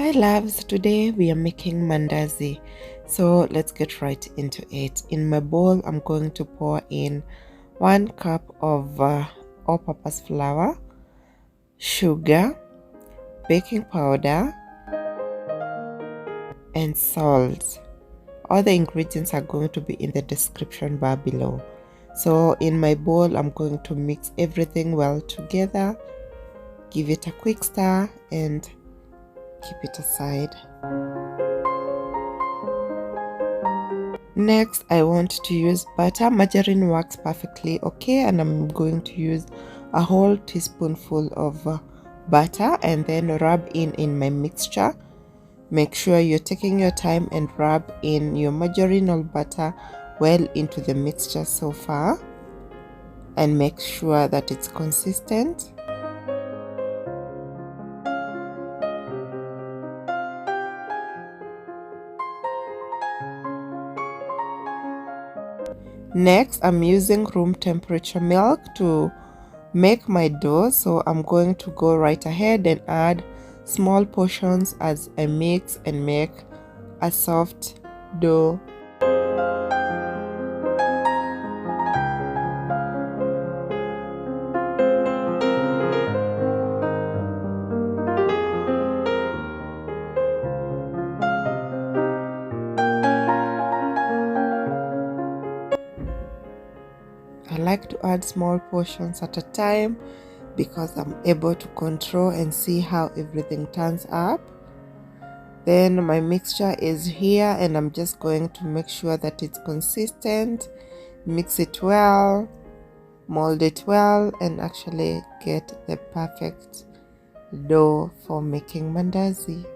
Hi loves, today we are making mandazi, so let's get right into it. In my bowl I'm going to pour in 1 cup of all-purpose flour, sugar, baking powder and salt. All the ingredients are going to be in the description bar below. So in my bowl I'm going to mix everything well together, give it a quick stir and keep it aside. Next, I want to use butter. Margarine works perfectly okay, and I'm going to use a whole teaspoonful of butter and then rub in my mixture. Make sure you're taking your time and rub in your margarine or butter well into the mixture so far, and make sure that it's consistent. Next, I'm using room temperature milk to make my dough, so I'm going to go right ahead and add small portions as I mix and make a soft dough. I like to add small portions at a time because I'm able to control and see how everything turns up. Then my mixture is here and I'm just going to make sure that it's consistent, mix it well, mold it well, and actually get the perfect dough for making mandazi.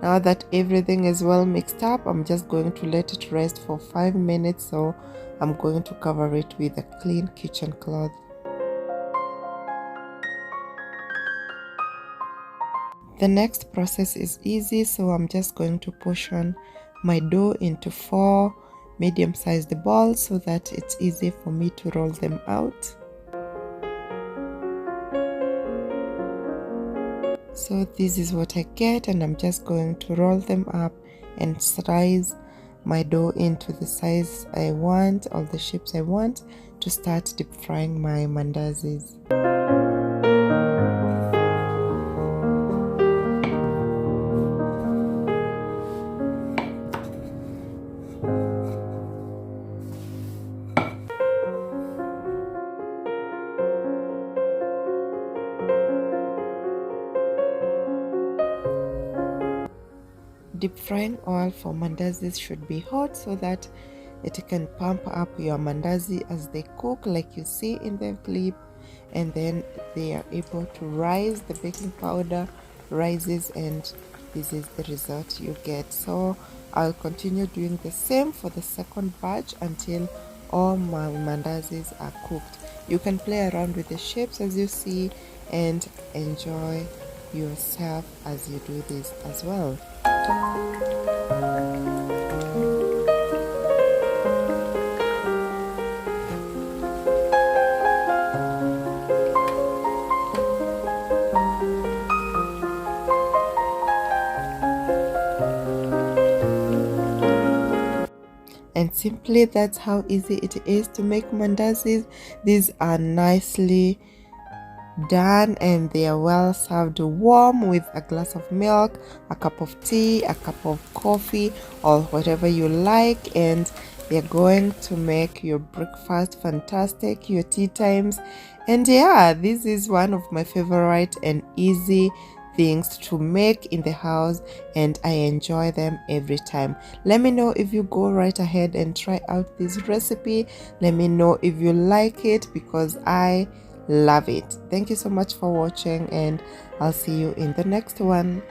Now that everything is well mixed up, I'm just going to let it rest for 5 minutes, so I'm going to cover it with a clean kitchen cloth. The next process is easy, so I'm just going to portion my dough into 4 medium-sized balls so that it's easy for me to roll them out. So this is what I get, and I'm just going to roll them up and slice my dough into the size I want, all the shapes I want, to start deep frying my mandazis. Deep frying oil for mandazis should be hot so that it can pump up your mandazi as they cook, like you see in the clip, and then they are able to rise. The baking powder rises and this is the result you get. So I'll continue doing the same for the second batch until all my mandazis are cooked. You can play around with the shapes as you see and enjoy yourself as you do this as well. And simply that's how easy it is to make mandazis. These are nicely done and they are well served warm with a glass of milk, a cup of tea, a cup of coffee, or whatever you like, and they're going to make your breakfast fantastic, your tea times. And yeah, this is one of my favorite and easy things to make in the house, and I enjoy them every time. Let me know if you go right ahead and try out this recipe. Let me know if you like it because I love it. Thank you so much for watching, and I'll see you in the next one.